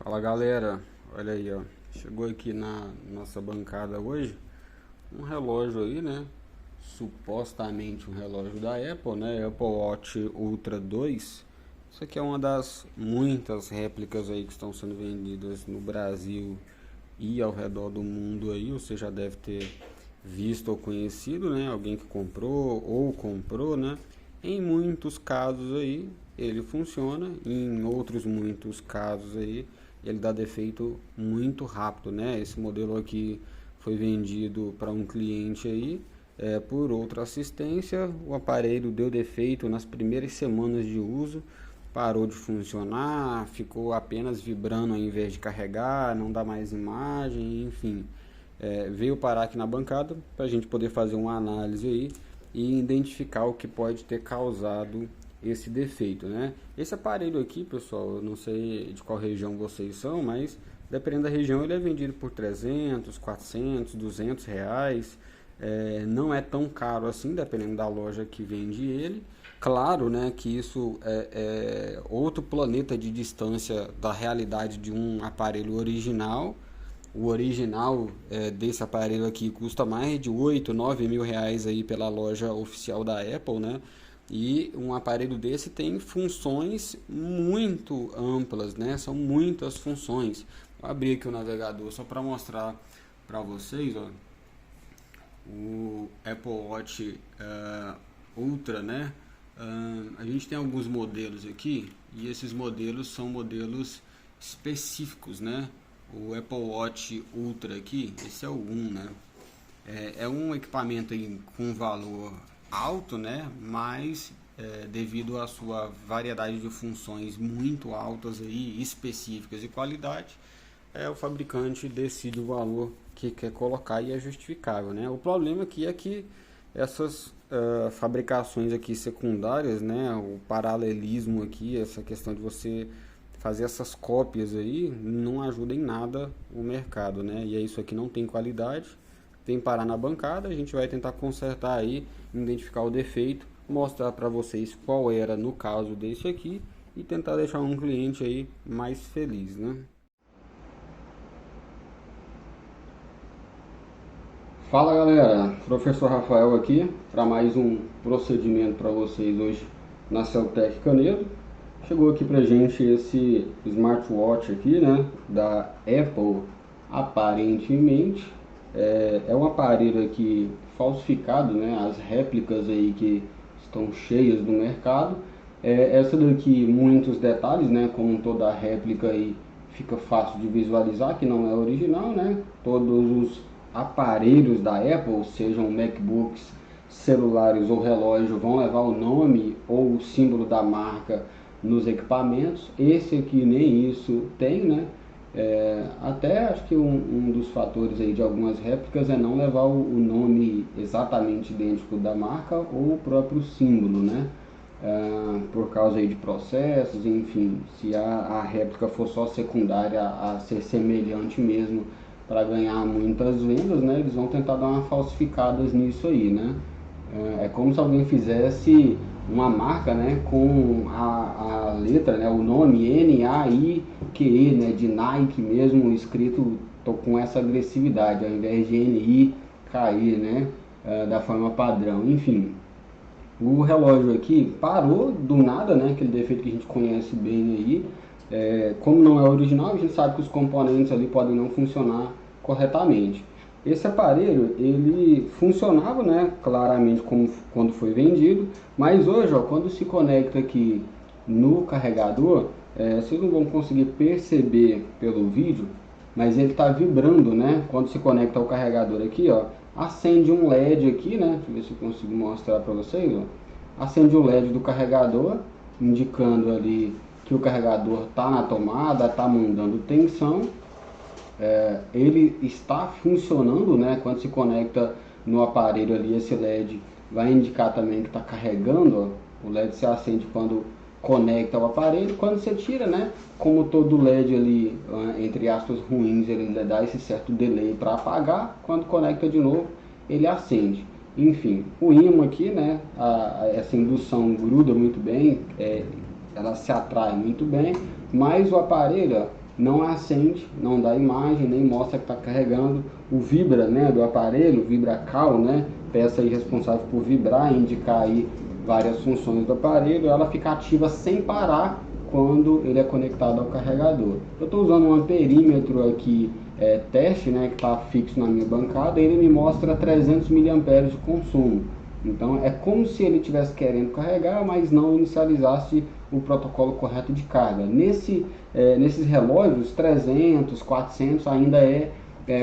Fala galera, olha aí ó, chegou aqui na nossa bancada hoje um relógio aí, né? Supostamente um relógio da Apple, né? Apple Watch Ultra 2. Isso aqui é uma das muitas réplicas aí que estão sendo vendidas no Brasil e ao redor do mundo aí. Você já deve ter visto ou conhecido, né? Alguém que comprou, né? Em muitos casos aí ele funciona, em outros muitos casos aí ele dá defeito muito rápido, né? Esse modelo aqui foi vendido para um cliente aí por outra assistência. O aparelho deu defeito nas primeiras semanas de uso, parou de funcionar, ficou apenas vibrando ao invés de carregar, não dá mais imagem, enfim. Veio parar aqui na bancada para a gente poder fazer uma análise aí e identificar o que pode ter causado esse defeito, né? Esse aparelho aqui, pessoal, eu não sei de qual região vocês são, mas dependendo da região ele é vendido por 300, 400, 200 reais. Não é tão caro assim, dependendo da loja que vende ele. Claro, né, que isso é outro planeta de distância da realidade de um aparelho original. O original desse aparelho aqui custa mais de 8, 9 mil reais aí pela loja oficial da Apple, né? E um aparelho desse tem funções muito amplas, né? São muitas funções. Vou abrir aqui o navegador só para mostrar para vocês, ó. O Apple Watch Ultra, né? A gente tem alguns modelos aqui e esses modelos são modelos específicos, né? O Apple Watch Ultra aqui, esse é o 1, né? É um equipamento aí com valor alto, né? Mas devido à sua variedade de funções muito altas aí, específicas e qualidade, o fabricante decide o valor que quer colocar e é justificável, né? O problema aqui é que essas fabricações aqui secundárias, né? O paralelismo aqui, essa questão de você fazer essas cópias aí, não ajuda em nada o mercado, né? E é isso aqui não tem qualidade, vem parar na bancada, a gente vai tentar consertar aí, identificar o defeito, mostrar para vocês qual era no caso desse aqui e tentar deixar um cliente aí mais feliz, né? Fala galera, professor Rafael aqui para mais um procedimento para vocês hoje na Celtec Canedo. Chegou aqui pra gente esse smartwatch aqui, né, da Apple, aparentemente. É um aparelho aqui falsificado, né, as réplicas aí que estão cheias no mercado. Essa daqui, muitos detalhes, né, como toda réplica aí fica fácil de visualizar, que não é original, né, todos os aparelhos da Apple, sejam MacBooks, celulares ou relógio, vão levar o nome ou o símbolo da marca nos equipamentos. Esse aqui nem isso tem, né? Até acho que um dos fatores aí de algumas réplicas é não levar o nome exatamente idêntico da marca ou o próprio símbolo, né? Por causa aí de processos, enfim, se a réplica for só secundária a ser semelhante mesmo para ganhar muitas vendas, né? Eles vão tentar dar uma falsificadas nisso aí, né? É como se alguém fizesse uma marca, né, com a letra, né, o nome Nike, né, de Nike mesmo, escrito com essa agressividade, ao invés de NIKE, né, da forma padrão. Enfim, o relógio aqui parou do nada, né, aquele defeito que a gente conhece bem aí. Como não é original, a gente sabe que os componentes ali podem não funcionar corretamente. Esse aparelho, ele funcionava, né, claramente como quando foi vendido, mas hoje, ó, quando se conecta aqui no carregador, vocês não vão conseguir perceber pelo vídeo, mas ele está vibrando, né, quando se conecta ao carregador aqui, ó, acende um LED aqui, né, deixa eu ver se eu consigo mostrar para vocês, ó, acende o LED do carregador, indicando ali que o carregador está na tomada, está mandando tensão. Ele está funcionando, né? Quando se conecta no aparelho ali, esse LED vai indicar também que está carregando, ó. O LED se acende quando conecta o aparelho. Quando você tira, né? Como todo LED ali, entre aspas, ruins, ele dá esse certo delay para apagar. Quando conecta de novo, ele acende. Enfim, o ímã aqui, né? Essa indução gruda muito bem, ela se atrai muito bem, mas o aparelho, ó, não acende, não dá imagem, nem mostra que está carregando. O Vibra, né, do aparelho, o VibraCal, né, peça aí responsável por vibrar e indicar aí várias funções do aparelho, ela fica ativa sem parar quando ele é conectado ao carregador. Eu estou usando um amperímetro aqui, teste, né, que está fixo na minha bancada, e ele me mostra 300 mA de consumo. Então é como se ele estivesse querendo carregar, mas não inicializasse o protocolo correto de carga. Nesses relógios, 300, 400 ainda é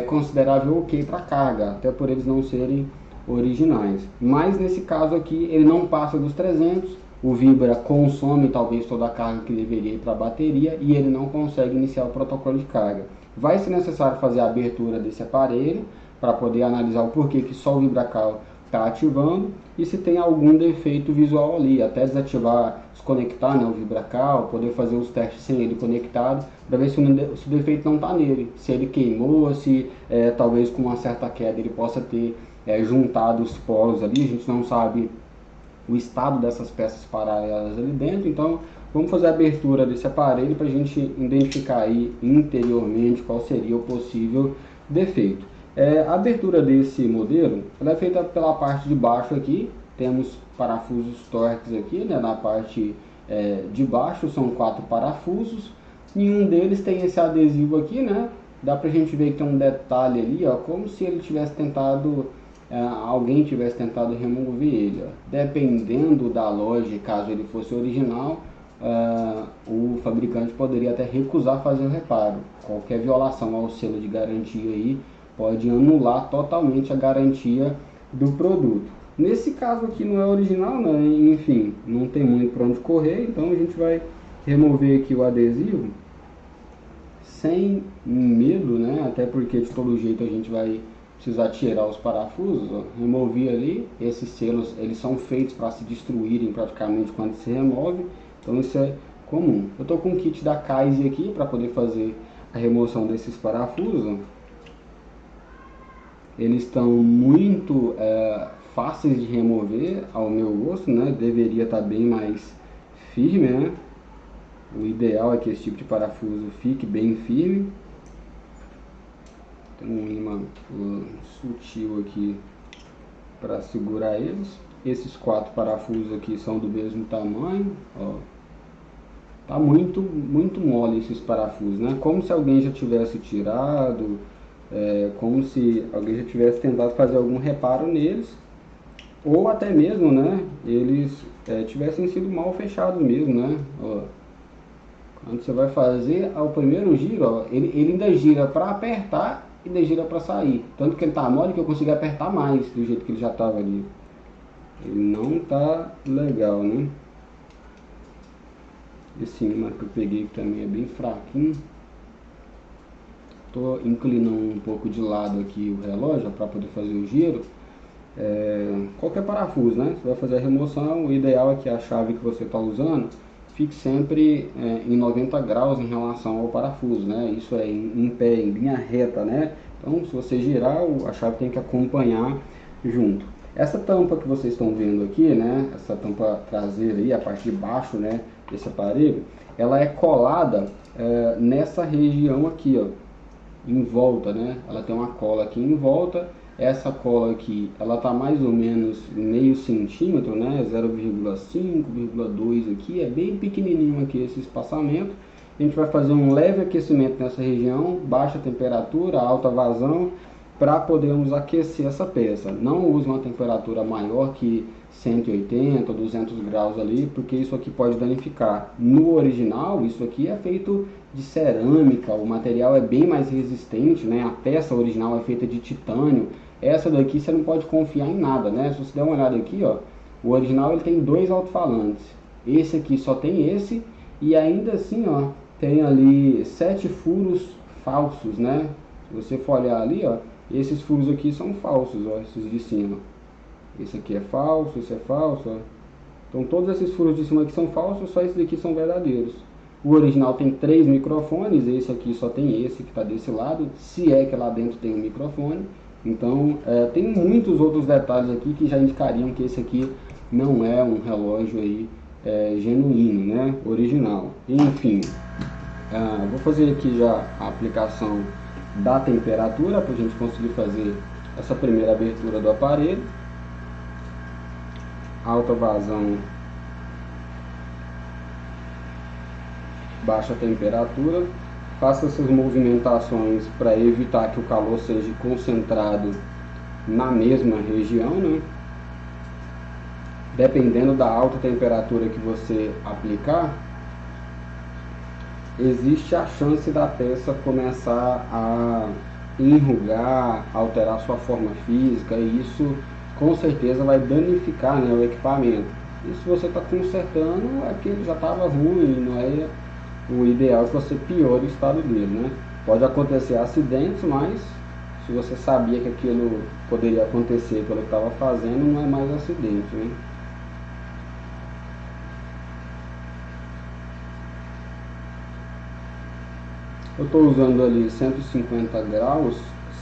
considerável ok para carga, até por eles não serem originais. Mas nesse caso aqui, ele não passa dos 300, o Vibra consome talvez toda a carga que deveria ir para a bateria e ele não consegue iniciar o protocolo de carga. Vai ser necessário fazer a abertura desse aparelho para poder analisar o porquê que só o VibraCal está ativando e se tem algum defeito visual ali, até desativar, desconectar, né, o VibraCal, poder fazer os testes sem ele conectado, para ver se o defeito não está nele, se ele queimou, se talvez com uma certa queda ele possa ter juntado os poros ali. A gente não sabe o estado dessas peças paralelas ali dentro, então vamos fazer a abertura desse aparelho para a gente identificar aí interiormente qual seria o possível defeito. A abertura desse modelo ela é feita pela parte de baixo aqui, temos parafusos Torx aqui, né, na parte de baixo, são 4 parafusos, nenhum deles tem esse adesivo aqui, né, dá pra gente ver que tem um detalhe ali, ó, como se ele tivesse tentado, alguém tivesse tentado remover ele, ó. Dependendo da loja, caso ele fosse original, o fabricante poderia até recusar fazer o reparo. Qualquer violação ao selo de garantia aí pode anular totalmente a garantia do produto. Nesse caso aqui não é original, né? Enfim, não tem muito para onde correr, então a gente vai remover aqui o adesivo sem medo, né? Até porque de todo jeito a gente vai precisar tirar os parafusos, ó. Removi ali, esses selos eles são feitos para se destruírem praticamente quando se remove, então isso é comum. Eu estou com o kit da Kaise aqui para poder fazer a remoção desses parafusos, ó. Eles estão muito fáceis de remover ao meu gosto, né? Deveria estar bem mais firme, né? O ideal é que esse tipo de parafuso fique bem firme. Tem um imã sutil aqui para segurar eles. Esses 4 parafusos aqui são do mesmo tamanho, ó. Tá muito mole esses parafusos, né? Como se alguém já tivesse tirado, como se alguém já tivesse tentado fazer algum reparo neles, ou até mesmo, né, eles tivessem sido mal fechados mesmo, né? Ó, quando você vai fazer ao primeiro giro, ó, ele ainda gira para apertar e ainda gira para sair, tanto que ele tá mole que eu consegui apertar mais do jeito que ele já estava ali. Ele não tá legal, né? Esse imã que eu peguei também é bem fraquinho. Estou inclinando um pouco de lado aqui o relógio para poder fazer o giro. Qualquer parafuso, né? Você vai fazer a remoção, o ideal é que a chave que você está usando fique sempre em 90 graus em relação ao parafuso, né? Isso é em pé, em linha reta, né? Então, se você girar, a chave tem que acompanhar junto. Essa tampa que vocês estão vendo aqui, né? Essa tampa traseira aí, a parte de baixo, né, desse aparelho, ela é colada nessa região aqui, ó, em volta, né? Ela tem uma cola aqui em volta. Essa cola aqui, ela tá mais ou menos meio centímetro, né? 0,5, 0,2 aqui, é bem pequenininho aqui esse espaçamento. A gente vai fazer um leve aquecimento nessa região, baixa temperatura, alta vazão, para podermos aquecer essa peça. Não use uma temperatura maior que 180 ou 200 graus ali, porque isso aqui pode danificar. No original, isso aqui é feito de cerâmica, o material é bem mais resistente, né? A peça original é feita de titânio. Essa daqui você não pode confiar em nada, né? Se você der uma olhada aqui, ó, o original ele tem 2 alto-falantes. Esse aqui só tem esse, e ainda assim, ó, tem ali 7 furos falsos, né? Se você for olhar ali, ó, esses furos aqui são falsos, ó, esses de cima. Esse aqui é falso, esse é falso, ó. Então todos esses furos de cima aqui são falsos, só esses aqui são verdadeiros. O original tem 3 microfones, esse aqui só tem esse que está desse lado, se é que lá dentro tem um microfone. Então tem muitos outros detalhes aqui que já indicariam que esse aqui não é um relógio aí genuíno, né, original. Enfim, Vou fazer aqui já a aplicação da temperatura para a gente conseguir fazer essa primeira abertura do aparelho. Alta vazão, baixa temperatura. Faça essas movimentações para evitar que o calor seja concentrado na mesma região, né? Dependendo da alta temperatura que você aplicar, existe a chance da peça começar a enrugar, alterar sua forma física, e isso com certeza vai danificar, né, o equipamento. E se você está consertando, é porque ele já estava ruim, não é o ideal que você piore o estado dele, né? Pode acontecer acidentes, mas se você sabia que aquilo poderia acontecer pelo que estava fazendo, não é mais acidente, né? Eu estou usando ali 150 graus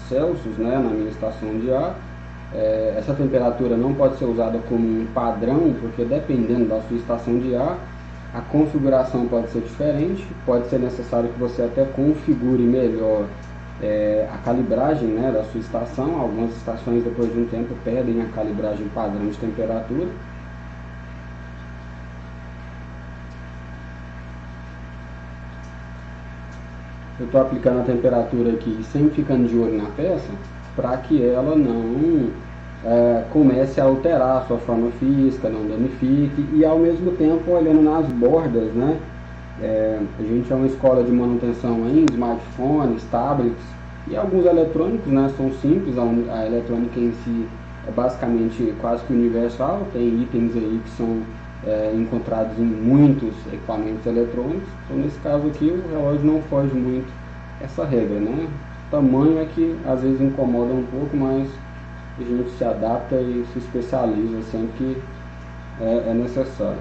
Celsius, né, na minha estação de ar. Essa temperatura não pode ser usada como um padrão, porque dependendo da sua estação de ar, a configuração pode ser diferente. Pode ser necessário que você até configure melhor a calibragem, né, da sua estação. Algumas estações, depois de um tempo, perdem a calibragem padrão de temperatura. Eu estou aplicando a temperatura aqui sempre ficando de olho na peça, para que ela não comece a alterar a sua forma física, não danifique, e ao mesmo tempo olhando nas bordas, né? A gente é uma escola de manutenção em smartphones, tablets e alguns eletrônicos, né? São simples, a eletrônica em si é basicamente quase que universal, tem itens aí que são encontrados em muitos equipamentos eletrônicos. Então nesse caso aqui o relógio não foge muito essa regra, né? O tamanho é que às vezes incomoda um pouco, mas a gente se adapta e se especializa sempre que é necessário.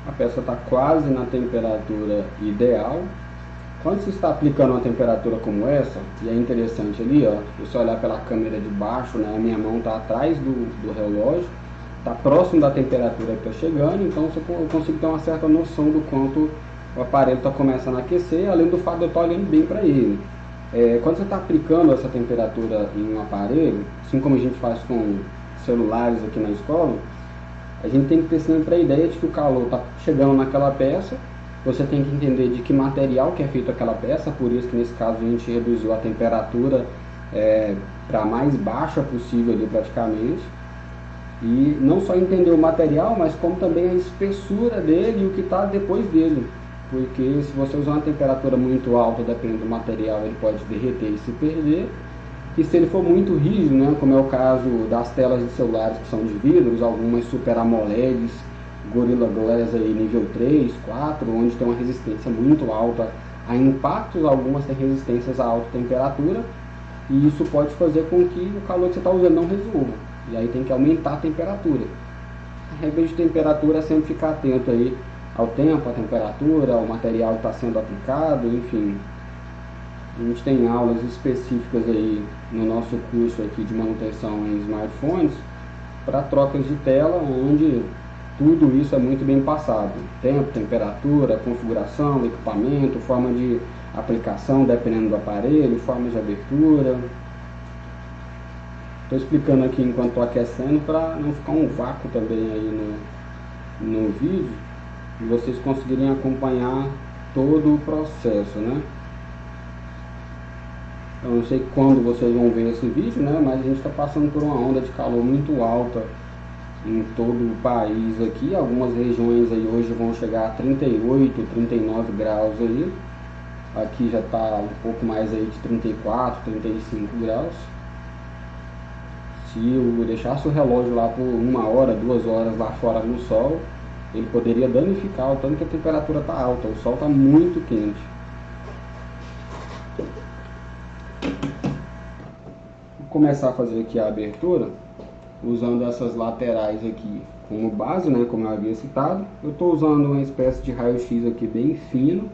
A peça está quase na temperatura ideal. Quando você está aplicando uma temperatura como essa, e é interessante ali, ó, você olhar pela câmera de baixo, né, a minha mão está atrás do relógio, está próximo da temperatura que está chegando, então eu consigo ter uma certa noção do quanto o aparelho está começando a aquecer, além do fato de eu estar olhando bem para ele. Quando você está aplicando essa temperatura em um aparelho, assim como a gente faz com celulares aqui na escola, a gente tem que ter sempre a ideia de que o calor está chegando naquela peça. Você tem que entender de que material que é feito aquela peça, por isso que nesse caso a gente reduziu a temperatura para a mais baixa possível ali praticamente. E não só entender o material, mas como também a espessura dele e o que está depois dele. Porque se você usar uma temperatura muito alta, dependendo do material, ele pode derreter e se perder. E se ele for muito rígido, né, como é o caso das telas de celulares que são de vidros, algumas Super AMOLEDs, Gorilla Glass aí nível 3, 4, onde tem uma resistência muito alta a impactos, algumas têm resistências a alta temperatura, e isso pode fazer com que o calor que você está usando não resolva, e aí tem que aumentar a temperatura. A regra de temperatura é sempre ficar atento aí ao tempo, à temperatura, ao material que está sendo aplicado, enfim. A gente tem aulas específicas aí no nosso curso aqui de manutenção em smartphones para trocas de tela, onde tudo isso é muito bem passado. Tempo, temperatura, configuração do equipamento, forma de aplicação dependendo do aparelho, forma de abertura. Estou explicando aqui enquanto estou aquecendo para não ficar um vácuo também aí no vídeo e vocês conseguirem acompanhar todo o processo, né? Eu não sei quando vocês vão ver esse vídeo, né? Mas a gente está passando por uma onda de calor muito alta em todo o país aqui. Algumas regiões aí hoje vão chegar a 38, 39 graus aí. Aqui já está um pouco mais aí de 34, 35 graus. Se eu deixasse o relógio lá por 1 hora, 2 horas lá fora no sol, ele poderia danificar o tanto que a temperatura está alta. O sol está muito quente. Vou começar a fazer aqui a abertura usando essas laterais aqui como base, né, como eu havia citado. Eu estou usando uma espécie de raio-x aqui bem fino.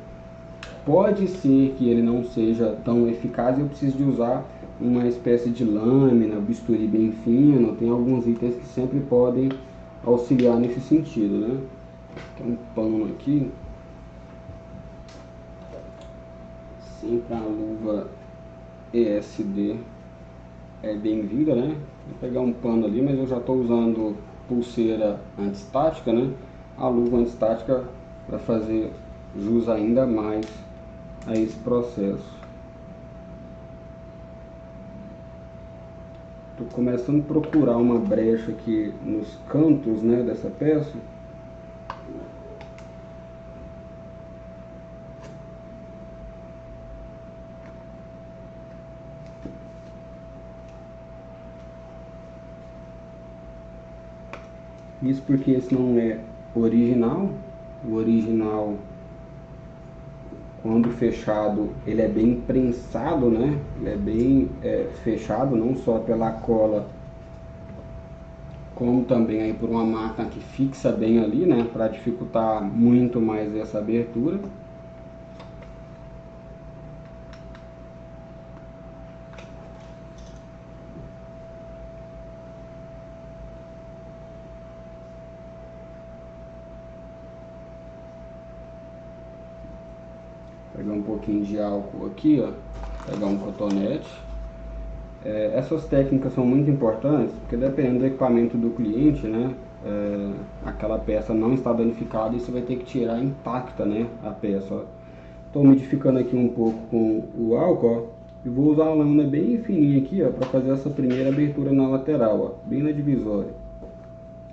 Pode ser que ele não seja tão eficaz e eu preciso de usar uma espécie de lâmina, bisturi bem fino, tem alguns itens que sempre podem auxiliar nesse sentido, né? Tem um pano aqui, sempre a luva ESD é bem-vinda, né? Vou pegar um pano ali, mas eu já estou usando pulseira antistática, né? A luva antistática vai fazer jus ainda mais a esse processo. Estou começando a procurar uma brecha aqui nos cantos, né, dessa peça. Isso porque esse não é original. O original, quando fechado, ele é bem prensado, né? Ele é bem fechado, não só pela cola, como também aí por uma máquina que fixa bem ali, né? Para dificultar muito mais essa abertura. Pegar um pouquinho de álcool aqui, ó. Pegar um cotonete. Essas técnicas são muito importantes, porque dependendo do equipamento do cliente, né, aquela peça não está danificada e você vai ter que tirar intacta, né, a peça. Estou umidificando aqui um pouco com o álcool, ó, e vou usar uma lâmina bem fininha aqui, para fazer essa primeira abertura na lateral, ó, bem na divisória.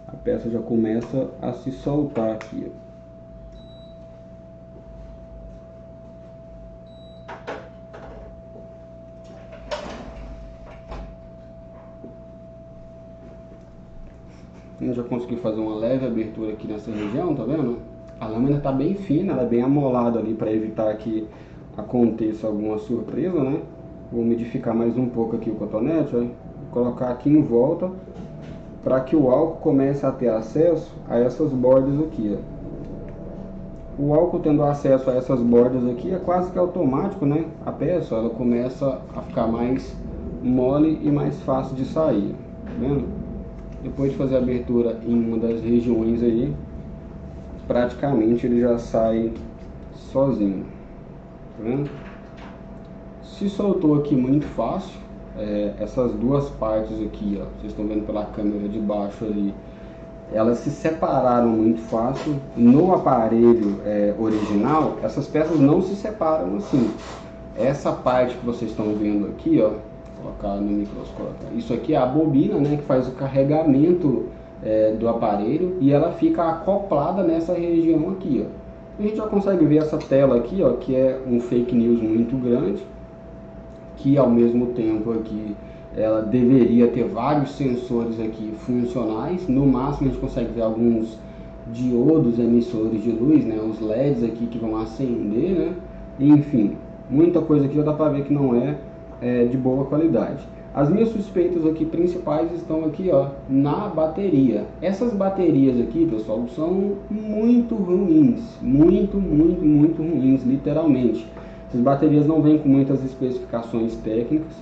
A peça já começa a se soltar aqui, ó. Eu já consegui fazer uma leve abertura aqui nessa região, tá vendo? A lâmina está bem fina, ela é bem amolada ali para evitar que aconteça alguma surpresa, né? Vou umidificar mais um pouco aqui o cotonete, ó, colocar aqui em volta para que o álcool comece a ter acesso a essas bordas aqui, ó. O álcool tendo acesso a essas bordas aqui é quase que automático, né? A peça ela começa a ficar mais mole e mais fácil de sair, tá vendo? Depois de fazer a abertura em uma das regiões aí, praticamente ele já sai sozinho, tá vendo? Se soltou aqui muito fácil, essas duas partes aqui, ó, vocês estão vendo pela câmera de baixo ali, elas se separaram muito fácil. No aparelho original, essas peças não se separam assim. Essa parte que vocês estão vendo aqui, ó, vou colocar no microscópio, isso aqui é a bobina, né, que faz o carregamento do aparelho, e ela fica acoplada nessa região aqui, ó. A gente já consegue ver essa tela aqui, ó, que é um fake news muito grande, que ao mesmo tempo aqui ela deveria ter vários sensores aqui funcionais. No máximo a gente consegue ver alguns diodos emissores de luz, né, os LEDs aqui que vão acender, né, enfim, muita coisa aqui já dá para ver que não é de boa qualidade. As minhas suspeitas aqui principais estão aqui, ó, na bateria. Essas baterias aqui, pessoal, são muito ruins, muito ruins, literalmente. Essas baterias não vêm com muitas especificações técnicas,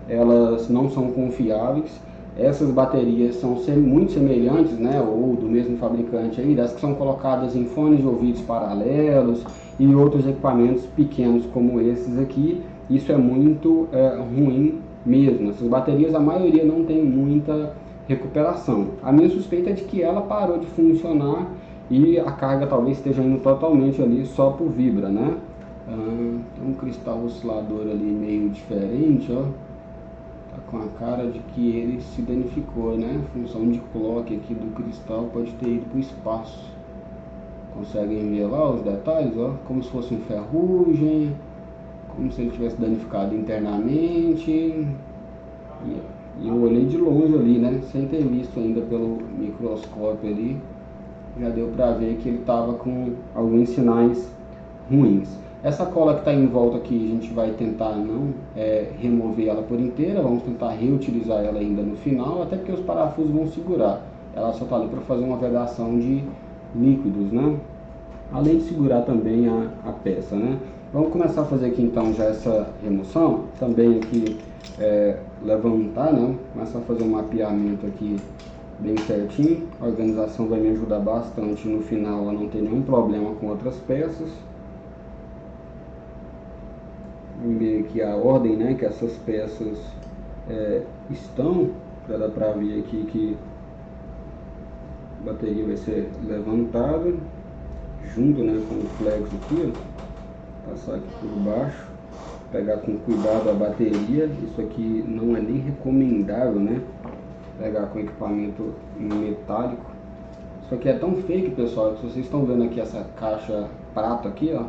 elas não são confiáveis. Essas baterias são muito semelhantes, né, ou do mesmo fabricante aí, das que são colocadas em fones de ouvidos paralelos e outros equipamentos pequenos como esses aqui. Isso é muito ruim mesmo. Essas baterias, a maioria não tem muita recuperação. A minha suspeita é de que ela parou de funcionar e a carga talvez esteja indo totalmente ali só por vibra, né? Tem um cristal oscilador ali meio diferente, ó. Tá com a cara de que ele se danificou, né? A função de clock aqui do cristal pode ter ido para o espaço. Conseguem ver lá os detalhes, ó? Como se fosse um ferrugem, como se ele tivesse danificado internamente. E eu olhei de longe ali, né? Sem ter visto ainda pelo microscópio ali. Já deu para ver que ele estava com alguns sinais ruins. Essa cola que está em volta aqui, a gente vai tentar não remover ela por inteira. Vamos tentar reutilizar ela ainda no final, até porque os parafusos vão segurar. Ela só está ali para fazer uma vedação de líquidos, né? Além de segurar também a peça, né? Vamos começar a fazer aqui então já essa remoção. Também aqui levantar, né? Começar a fazer um mapeamento aqui bem certinho. A organização vai me ajudar bastante no final a não ter nenhum problema com outras peças. Vamos ver aqui a ordem, né, que essas peças estão. Já dá para ver aqui que a bateria vai ser levantada junto, né, com o flex aqui, ó. Passar aqui por baixo, pegar com cuidado a bateria. Isso aqui não é nem recomendável, né, pegar com equipamento metálico. Isso aqui é tão fake, pessoal, que vocês estão vendo aqui essa caixa prata aqui, ó.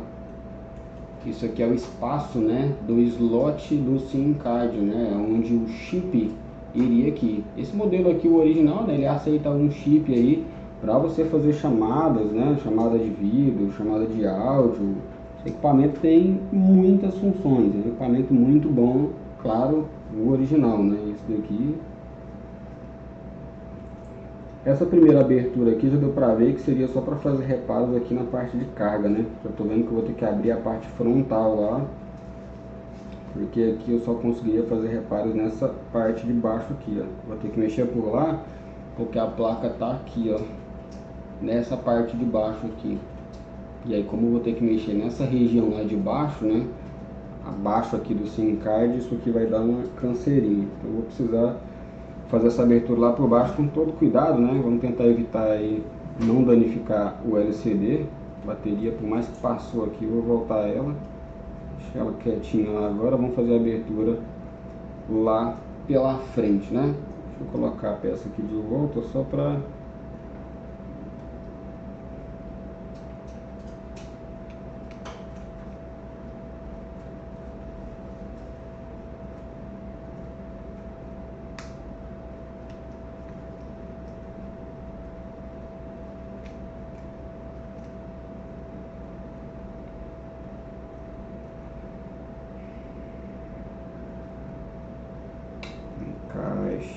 Isso aqui é o espaço, né, do slot do SIM card, né, onde o chip iria aqui. Esse modelo aqui, o original, né, ele aceita um chip aí para você fazer chamadas, né, chamada de vídeo, chamada de áudio. Esse equipamento tem muitas funções, é um equipamento muito bom, claro, o original, né, esse daqui. Essa primeira abertura aqui já deu para ver que seria só para fazer reparos aqui na parte de carga, né? Já estou vendo que eu vou ter que abrir a parte frontal lá, porque aqui eu só conseguiria fazer reparos nessa parte de baixo aqui, ó. Vou ter que mexer por lá, porque a placa tá aqui, ó, nessa parte de baixo aqui. E aí, como eu vou ter que mexer nessa região lá de baixo, né, abaixo aqui do SIM card, isso aqui vai dar uma canseirinha. Então eu vou precisar fazer essa abertura lá por baixo com todo cuidado, né? Vamos tentar evitar aí não danificar o LCD. A bateria, por mais que passou aqui, eu vou voltar ela. Deixar ela quietinha lá agora. Vamos fazer a abertura lá pela frente, né? Deixa eu colocar a peça aqui de volta só para... Encaixes.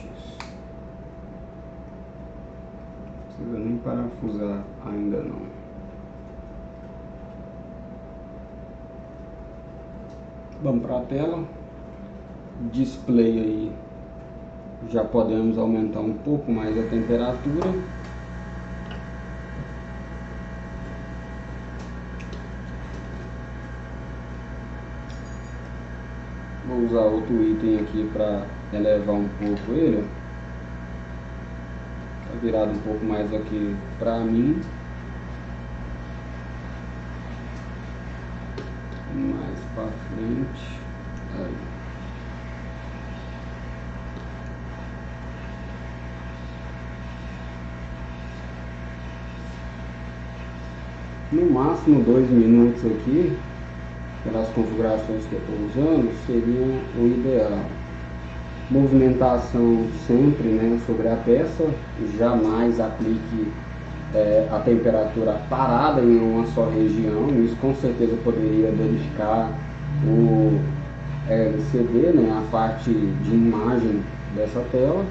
Não precisa nem parafusar ainda não. Vamos para a tela. Display aí. Já podemos aumentar um pouco mais a temperatura. Vou usar outro item aqui para elevar um pouco ele. Tá virado um pouco mais aqui para mim. Mais para frente. Aí. No máximo 2 minutos aqui, pelas configurações que eu estou usando, seria o ideal. Movimentação sempre, né, sobre a peça, jamais aplique a temperatura parada em uma só região. Isso com certeza poderia danificar o LCD, né, a parte de imagem dessa tela.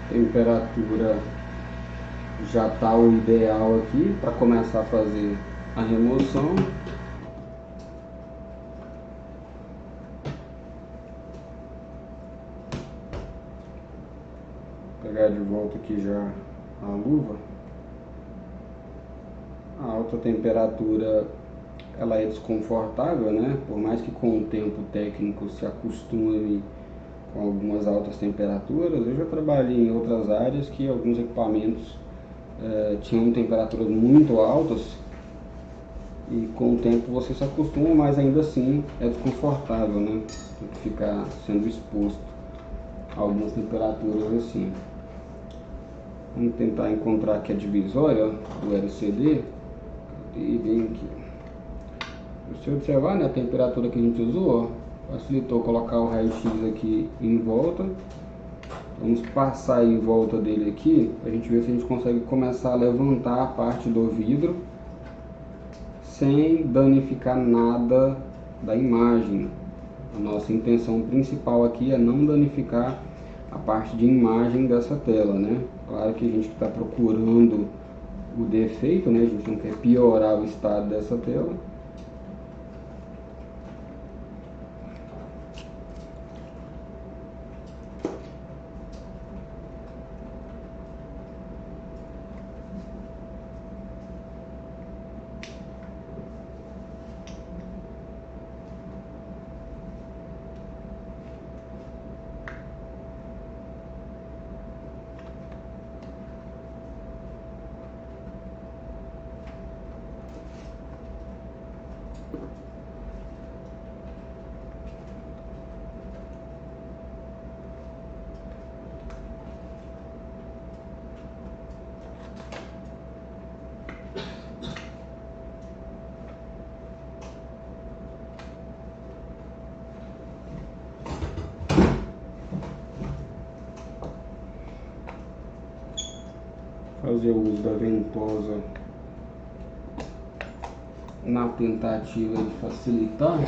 Temperatura já está o ideal aqui para começar a fazer a remoção. Vou pegar de volta aqui já a luva. A alta temperatura ela é desconfortável, né? Por mais que com o tempo o técnico se acostume com algumas altas temperaturas. Eu já trabalhei em outras áreas que alguns equipamentos tinham temperaturas muito altas e com o tempo você se acostuma, mas ainda assim é desconfortável, né? Tem que ficar sendo exposto a algumas temperaturas assim. Vamos tentar encontrar aqui a divisória do LCD e bem aqui. Se observar, né, a temperatura que a gente usou, facilitou colocar o raio-x aqui em volta. Vamos passar em volta dele aqui, para a gente ver se a gente consegue começar a levantar a parte do vidro sem danificar nada da imagem. A nossa intenção principal aqui é não danificar a parte de imagem dessa tela, né? Claro que a gente está procurando o defeito, né? A gente não quer piorar o estado dessa tela. Fazer o uso da ventosa na tentativa de facilitar.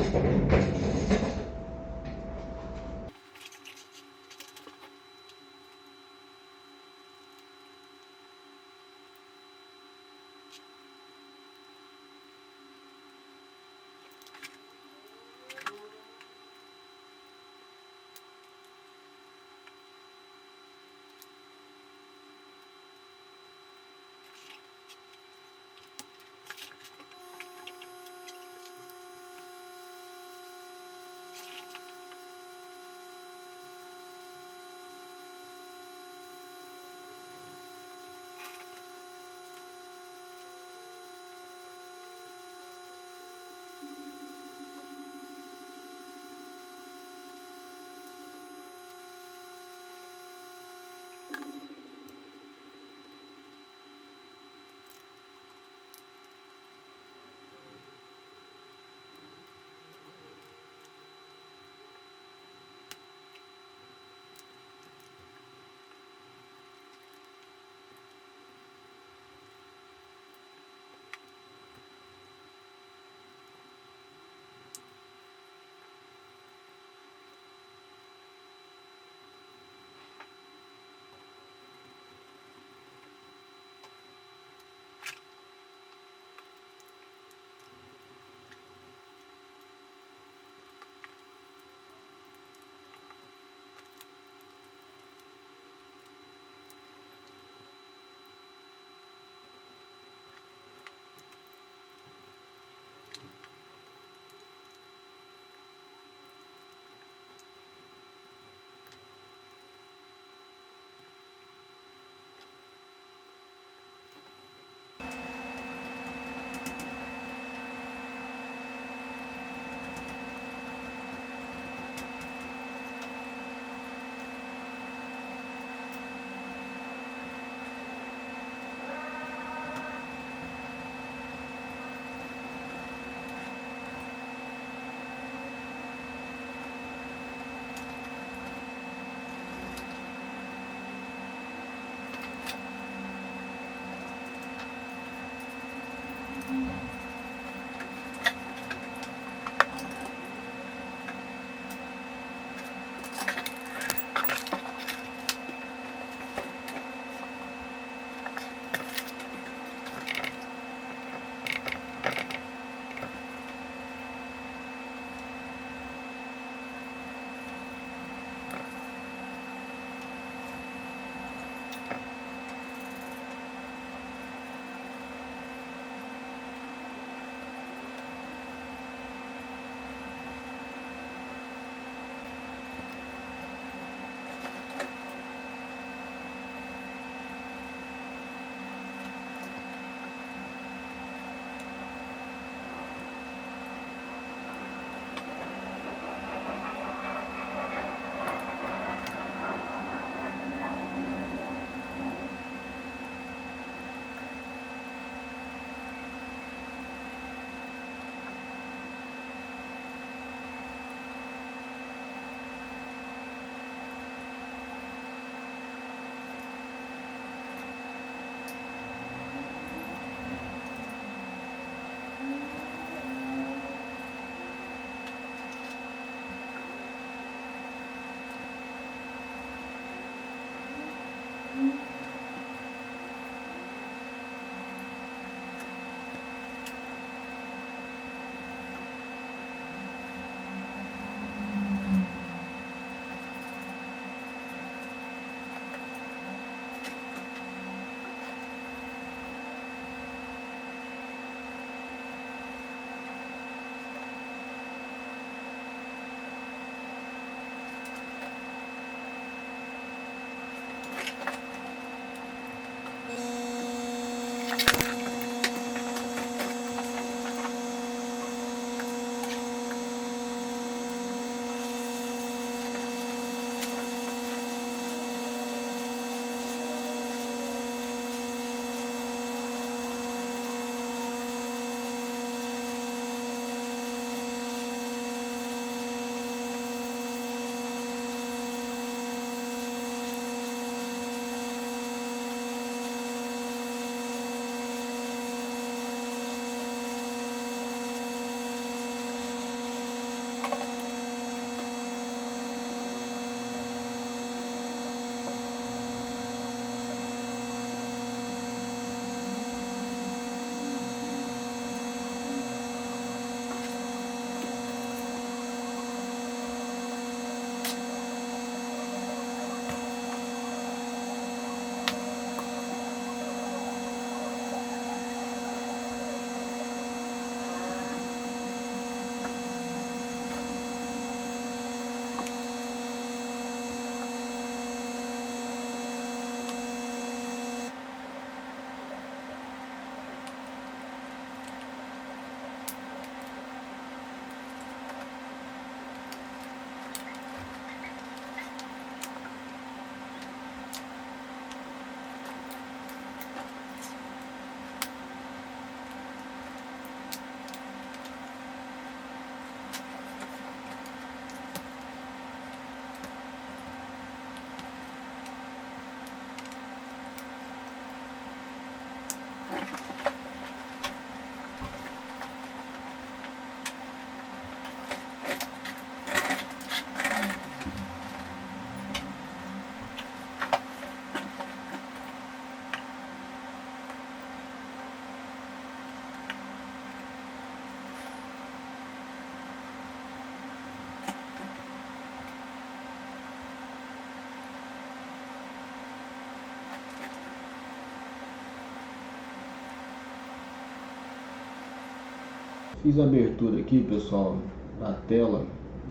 Fiz a abertura aqui, pessoal, da tela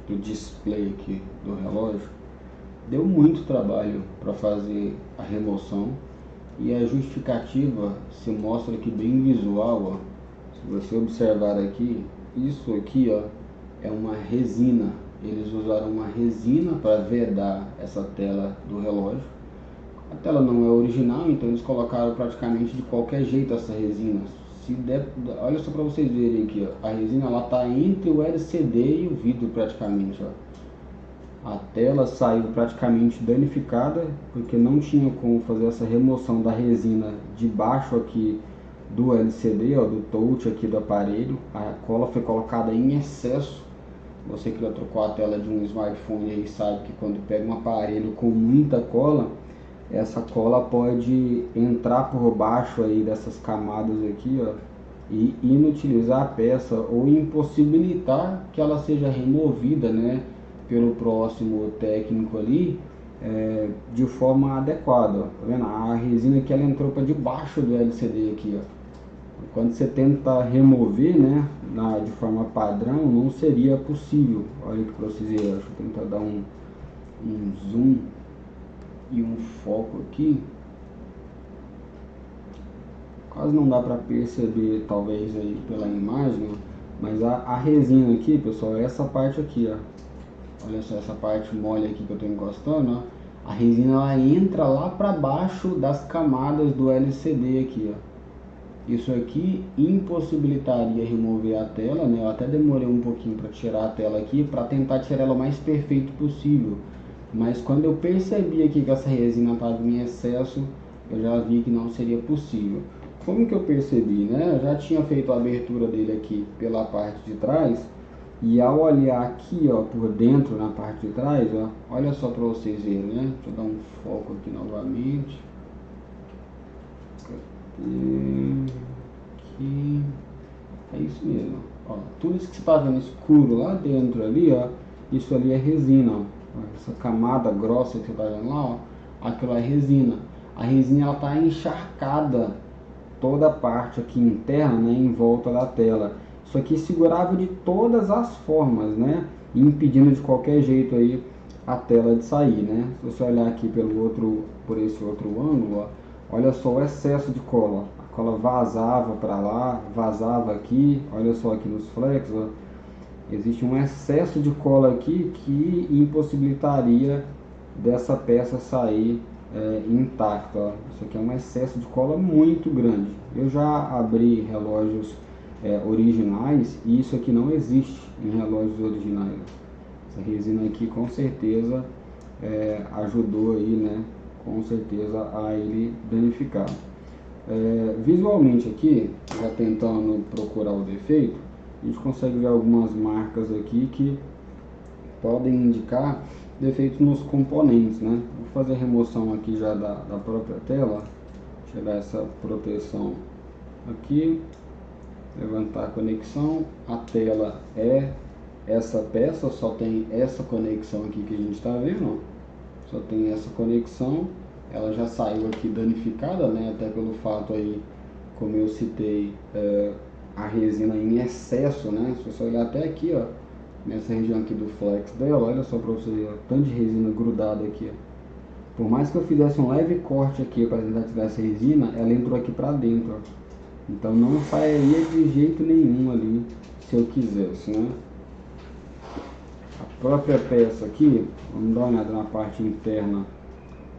do display aqui do relógio. Deu muito trabalho para fazer a remoção e a justificativa se mostra aqui bem visual, ó. Se você observar aqui, isso aqui, ó, é uma resina. Eles usaram uma resina para vedar essa tela do relógio. A tela não é original, então eles colocaram praticamente de qualquer jeito essa resina. Se der, olha só para vocês verem aqui, ó, a resina ela tá entre o LCD e o vidro praticamente, ó. A tela saiu praticamente danificada porque não tinha como fazer essa remoção da resina debaixo aqui do LCD, ó, do touch aqui do aparelho. A cola foi colocada em excesso. Você que já trocou a tela de um smartphone aí sabe que quando pega um aparelho com muita cola, essa cola pode entrar por baixo aí dessas camadas aqui, ó, e inutilizar a peça ou impossibilitar que ela seja removida, né, pelo próximo técnico ali, de forma adequada, ó. Tá vendo? A resina aqui ela entrou para debaixo do LCD aqui, ó. Quando você tenta remover, né, de forma padrão, não seria possível. Olha aqui para vocês verem, deixa eu tentar dar um zoom e um foco aqui. Quase não dá para perceber, talvez, aí pela imagem, mas a resina aqui, pessoal, é essa parte aqui, ó. Olha só essa parte mole aqui que eu estou encostando, ó. A resina ela entra lá para baixo das camadas do LCD aqui, ó. Isso aqui impossibilitaria remover a tela, né? Eu até demorei um pouquinho para tirar a tela aqui, para tentar tirar ela o mais perfeito possível. Mas quando eu percebi aqui que essa resina estava em excesso, eu já vi que não seria possível. Como que eu percebi, né? Eu já tinha feito a abertura dele aqui pela parte de trás. E ao olhar aqui, ó, por dentro na parte de trás, ó, olha só para vocês verem, né? Deixa eu dar um foco aqui novamente. Aqui. É isso mesmo. Ó, tudo isso que você está vendo escuro lá dentro ali, ó, isso ali é resina. Ó. Essa camada grossa que você está vendo lá, ó, aquilo é resina. A resina ela está encharcada toda a parte aqui interna, né, em volta da tela. Isso aqui segurava de todas as formas, né, impedindo de qualquer jeito aí a tela de sair, né. Se você olhar aqui por esse outro ângulo, ó, olha só o excesso de cola. A cola vazava para lá, vazava aqui. Olha só aqui nos flex, ó, existe um excesso de cola aqui que impossibilitaria dessa peça sair intacta. Ó. Isso aqui é um excesso de cola muito grande. Eu já abri relógios originais e isso aqui não existe em relógios originais. Essa resina aqui com certeza ajudou aí, né? Com certeza a ele danificar. Visualmente aqui, já tentando procurar o defeito, a gente consegue ver algumas marcas aqui que podem indicar defeitos nos componentes, né? Vou fazer a remoção aqui já da própria tela, tirar essa proteção aqui, levantar a conexão, a tela é essa peça, só tem essa conexão aqui que a gente está vendo, ó. Só tem essa conexão, ela já saiu aqui danificada, né? Até pelo fato aí, como eu citei, a resina em excesso, né? Se você olhar até aqui, ó, nessa região aqui do flex dela, olha só para você ver, ó, tanto de resina grudada aqui, ó. Por mais que eu fizesse um leve corte aqui para tentar tirar essa resina, ela entrou aqui para dentro, ó. Então não sairia de jeito nenhum ali se eu quisesse, né? A própria peça aqui, vamos dar uma olhada na parte interna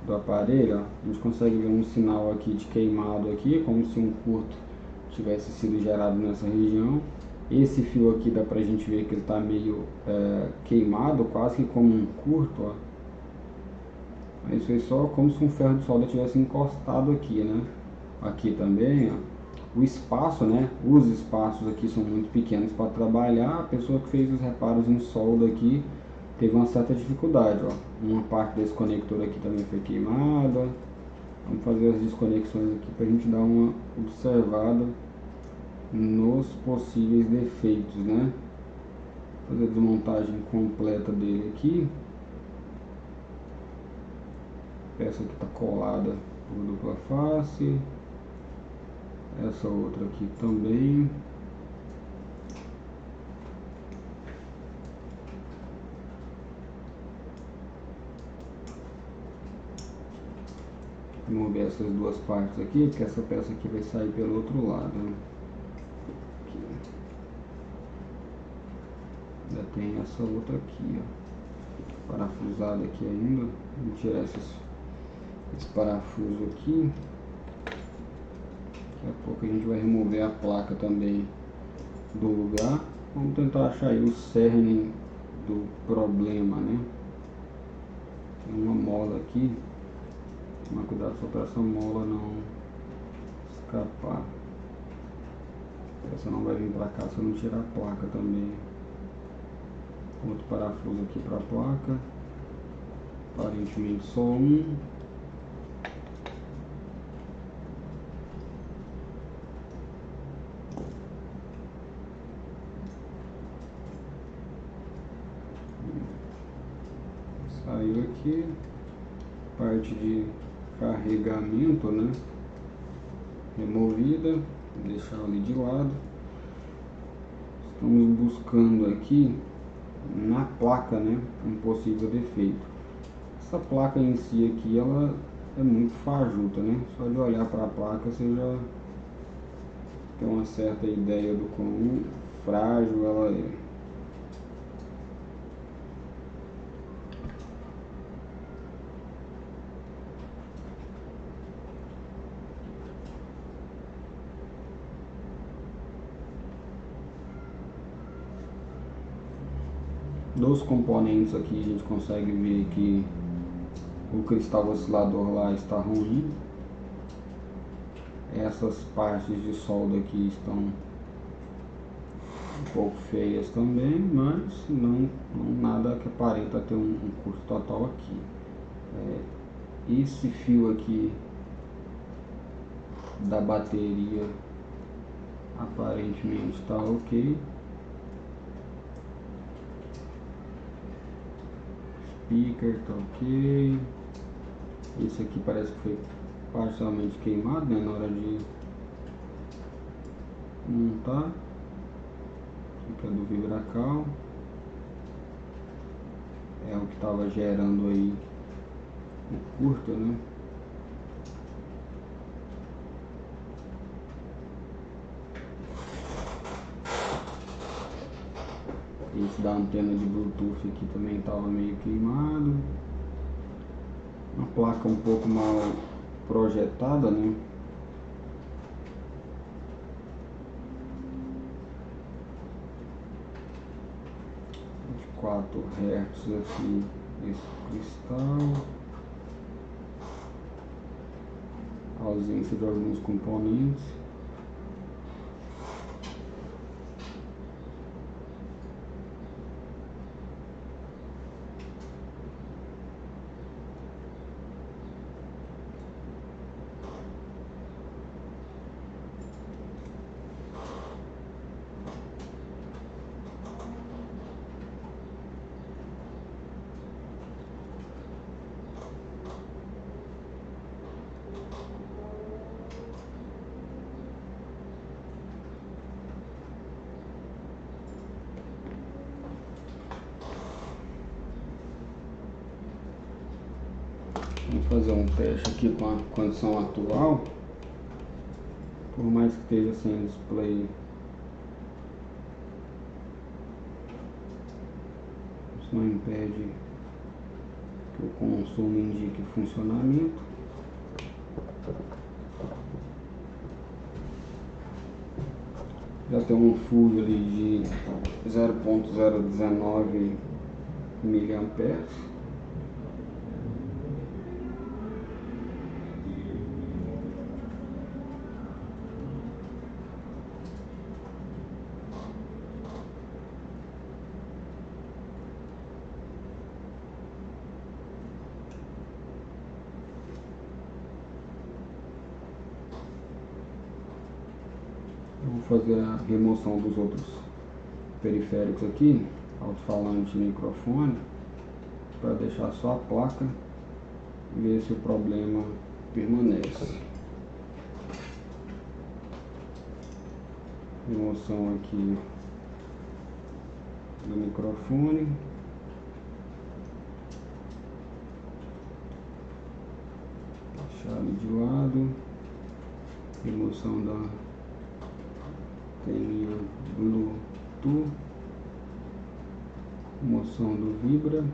do aparelho, ó. A gente consegue ver um sinal aqui de queimado aqui, como se um curto tivesse sido gerado nessa região. Esse fio aqui dá pra gente ver que ele está meio queimado, quase que como um curto, ó. Isso aí só como se um ferro de solda tivesse encostado aqui, né? Aqui também, ó. O espaço, né? Os espaços aqui são muito pequenos para trabalhar. A pessoa que fez os reparos em solda aqui teve uma certa dificuldade, ó. Uma parte desse conector aqui também foi queimada. Vamos fazer as desconexões aqui para a gente dar uma observada nos possíveis defeitos, né? Fazer a desmontagem completa dele aqui. A peça aqui está colada por dupla face. Essa outra aqui também. Vamos ver essas duas partes aqui, porque essa peça aqui vai sair pelo outro lado, né? Aqui. Ainda tem essa outra aqui, ó, parafusada aqui ainda. Vamos tirar esse parafuso aqui. Daqui a pouco a gente vai remover a placa também do lugar. Vamos tentar achar aí o cerne do problema, né? Tem uma mola aqui. Tomar cuidado só para essa mola não escapar. Essa não vai vir para cá se eu não tirar a placa também. Outro parafuso aqui para a placa. Aparentemente só um. Saiu aqui. Parte de carregamento, né? Removida. Deixar ali de lado. Estamos buscando aqui na placa, né, um possível defeito. Essa placa em si aqui, ela é muito fajuta, né? Só de olhar para a placa você já tem uma certa ideia do quão frágil ela é. Dos componentes aqui a gente consegue ver que o cristal oscilador lá está ruim. Essas partes de solda aqui estão um pouco feias também, mas não nada que aparenta ter um curto total aqui. Esse fio aqui da bateria aparentemente está ok. Speaker tá ok. Esse aqui parece que foi parcialmente queimado, né, na hora de montar. Aqui é do Vibracal. É o que estava gerando aí o curto, né? Esse da antena de Bluetooth aqui também estava meio queimado. Uma placa um pouco mal projetada, né? 4 Hz aqui esse cristal. Ausência de alguns componentes. Vamos fazer um teste aqui com a condição atual. Por mais que esteja sem display, isso não impede que o consumo indique funcionamento. Já tem um fuso ali de 0.019 mA. Vou fazer a remoção dos outros periféricos aqui, alto-falante e microfone, para deixar só a placa e ver se o problema permanece. Remoção aqui do microfone. Deixar ele de lado. Remoção da telinha Bluetooth. Remoção do Vibra.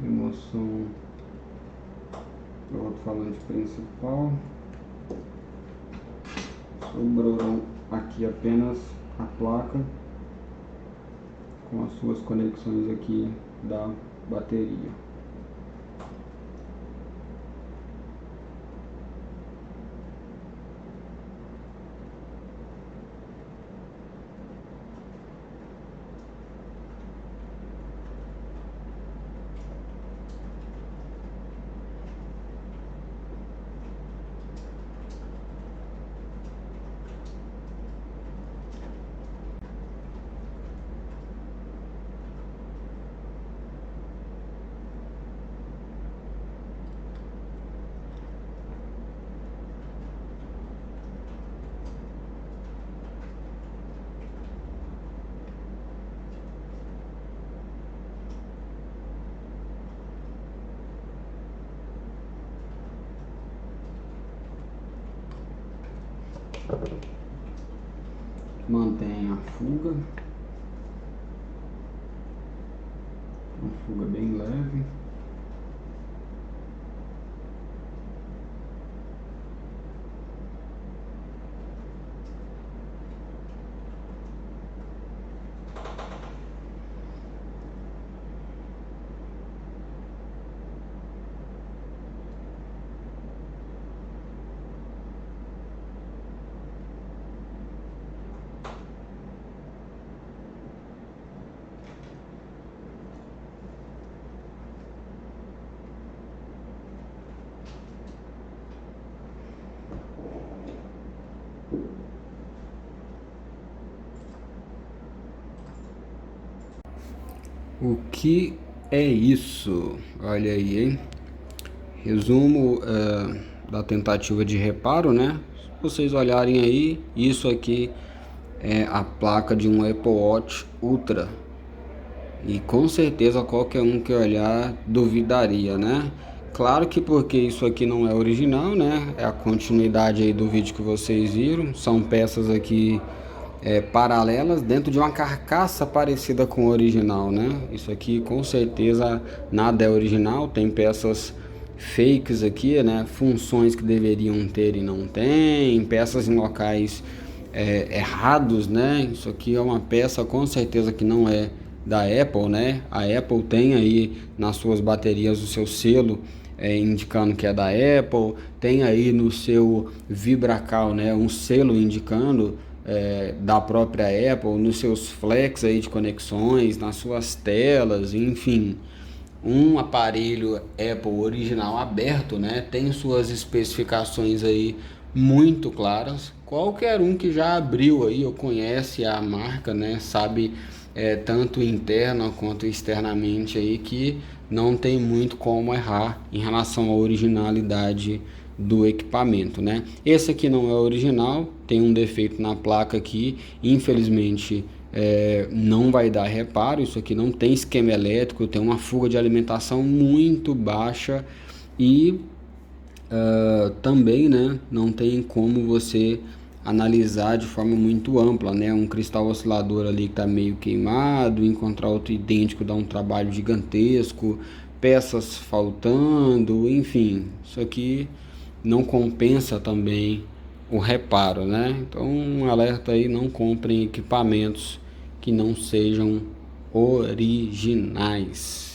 Remoção do alto-falante principal. Sobrou aqui apenas a placa com as suas conexões aqui da bateria. Mantém a fuga, uma fuga bem leve. O que é isso? Olha aí, hein? Resumo da tentativa de reparo, né? Se vocês olharem aí, isso aqui é a placa de um Apple Watch Ultra. E com certeza qualquer um que olhar duvidaria, né? Claro que porque isso aqui não é original, né? É a continuidade aí do vídeo que vocês viram. São peças aqui paralelas dentro de uma carcaça parecida com o original, né? Isso aqui com certeza nada é original, tem peças fakes aqui, né? Funções que deveriam ter e não tem, peças em locais errados, né? Isso aqui é uma peça com certeza que não é da Apple, né? A Apple tem aí nas suas baterias o seu selo indicando que é da Apple, tem aí no seu Vibracal, né, um selo indicando da própria Apple, nos seus flex aí de conexões, nas suas telas, enfim. Um aparelho Apple original aberto, né, tem suas especificações aí muito claras. Qualquer um que já abriu aí ou conhece a marca, né, sabe tanto interna quanto externamente aí que não tem muito como errar em relação à originalidade do equipamento, né? Esse aqui não é original, tem um defeito na placa aqui, infelizmente não vai dar reparo. Isso aqui não tem esquema elétrico, tem uma fuga de alimentação muito baixa e também, né, não tem como você analisar de forma muito ampla, né? Um cristal oscilador ali que está meio queimado, encontrar outro idêntico dá um trabalho gigantesco, peças faltando, enfim, isso aqui não compensa também o reparo, né? Então, um alerta aí, não comprem equipamentos que não sejam originais.